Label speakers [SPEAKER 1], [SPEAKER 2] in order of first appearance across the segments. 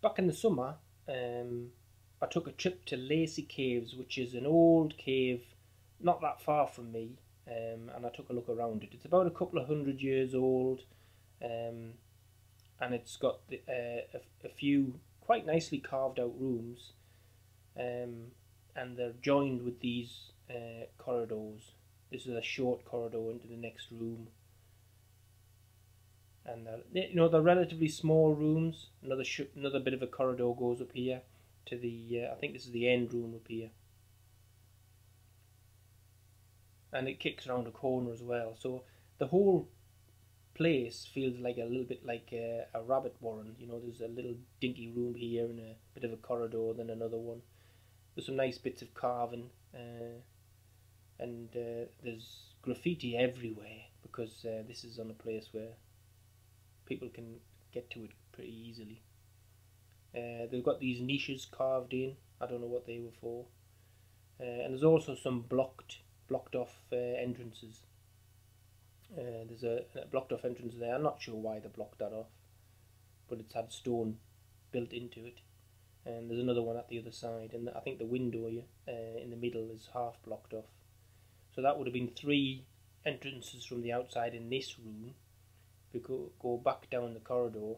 [SPEAKER 1] back in the summer, I took a trip to Lacy Caves, which is an old cave not that far from me, and I took a look around it. It's about a couple of 100 years old, um, and it's got a few quite nicely carved out rooms, um, and they're joined with these corridors. This is a short corridor into the next room, and they're relatively small rooms. Another bit of a corridor goes up here to the I think this is the end room up here, and it kicks around a corner as well. So the whole place feels like a little bit like a rabbit warren. There's a little dinky room here and a bit of a corridor, then another one. There's some nice bits of carving, and there's graffiti everywhere because this is on a place where people can get to it pretty easily. They've got these niches carved in. I don't know what they were for. And there's also some blocked off entrances. There's a blocked off entrance there. I'm not sure why they blocked that off, but it's had stone built into it. And there's another one at the other side, and I think the window in the middle is half blocked off. So that would have been 3 entrances from the outside in this room. We go back down the corridor.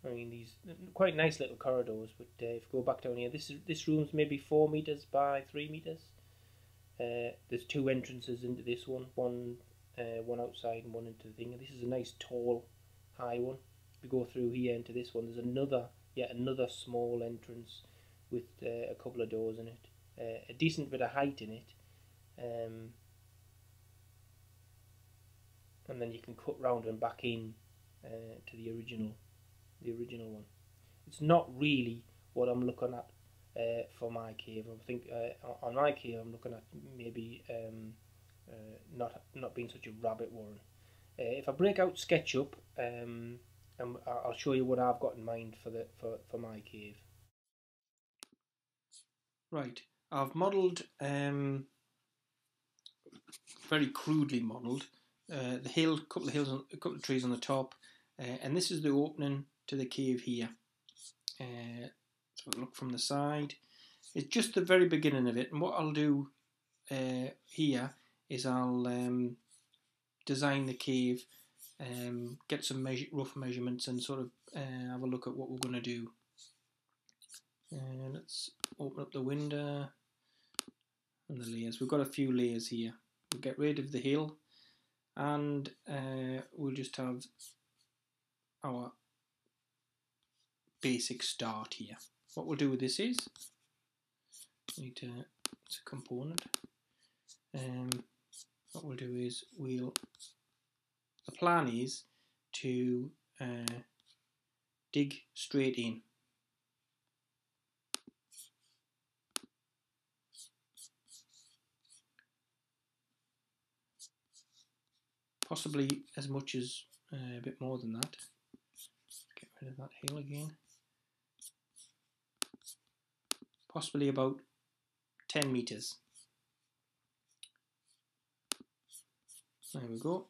[SPEAKER 1] I mean, these quite nice little corridors, but if you go back down here, this room's maybe 4 meters by 3 meters. There's 2 entrances into this one, one outside and one into the thing. And this is a nice tall, high one. If you go through here into this one, there's yet another small entrance with a couple of doors in it. A decent bit of height in it, and then you can cut round and back in to the original one. It's not really what I'm looking at for my cave. I think on my cave I'm looking at maybe not being such a rabbit warren. If I break out SketchUp, I'll show you what I've got in mind for my cave. Right, I've modelled, very crudely modelled, the hill, couple of trees on the top, and this is the opening to the cave here. So look from the side. It's just the very beginning of it, and what I'll do here is I'll design the cave, get some rough measurements, and sort of have a look at what we're going to do. Let's open up the window and the layers. We've got a few layers here. We'll get rid of the hill, and we'll just have our basic start here. What we'll do with this is it's a component. What we'll do is the plan is to dig straight in. Possibly as much as a bit more than that. Get rid of that hill again. Possibly about 10 meters. There we go.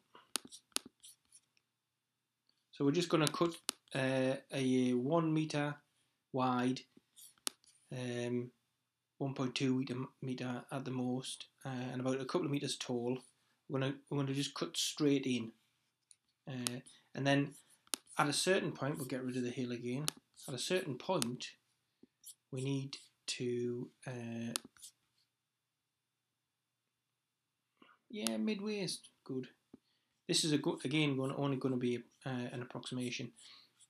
[SPEAKER 1] So we're just going to cut a 1 meter wide, 1.2 meter at the most, and about a couple of meters tall. We're going to just cut straight in, and then at a certain point we'll get rid of the hill again. At a certain point we need to midway is good. This is again only going to be an approximation.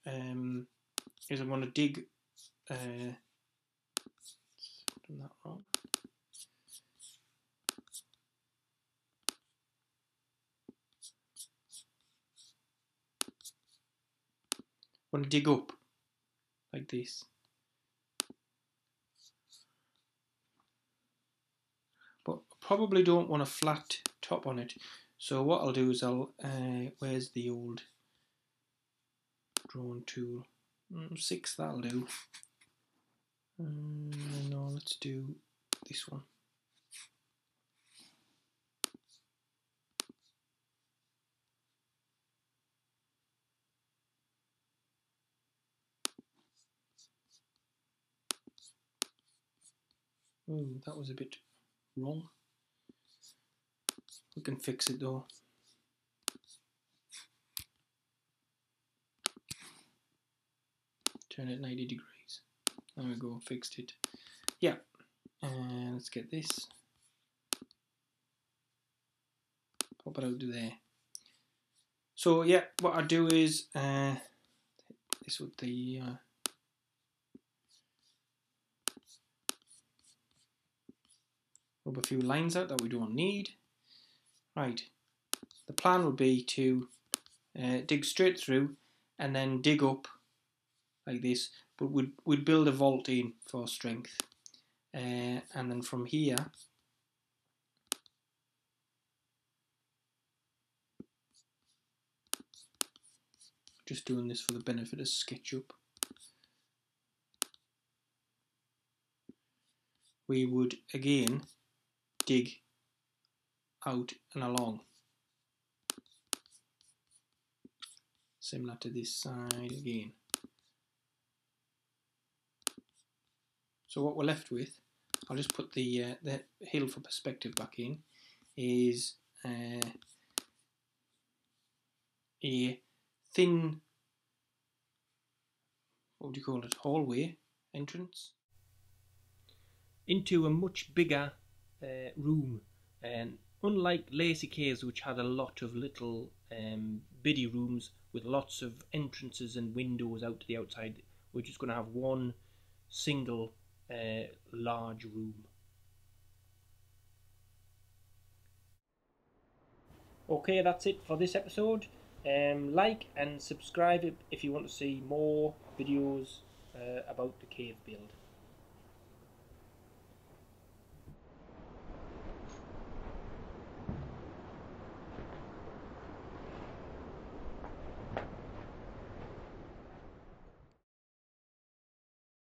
[SPEAKER 1] Is I'm going to dig. Done that wrong. I'm going to dig up like this. But probably don't want a flat top on it. So what I'll do is where's the old drawing tool? 6, that'll do. No, let's do this one. Oh, that was a bit wrong. We can fix it though. Turn it 90 degrees. There we go, fixed it. Yeah, and let's get this. Pop it out to there. So yeah, what I do is this with the rub a few lines out that we don't need. Right, the plan would be to dig straight through and then dig up like this, but we'd build a vault in for strength, and then from here just doing this for the benefit of SketchUp, we would again dig out and along, similar to this side again. So what we're left with, I'll just put the hill for perspective back in, is a thin, what would you call it, hallway entrance into a much bigger room. And unlike Lacy caves, which had a lot of little biddy rooms with lots of entrances and windows out to the outside, we're just going to have one single large room. Okay, that's it for this episode. Like and subscribe if you want to see more videos about the cave build.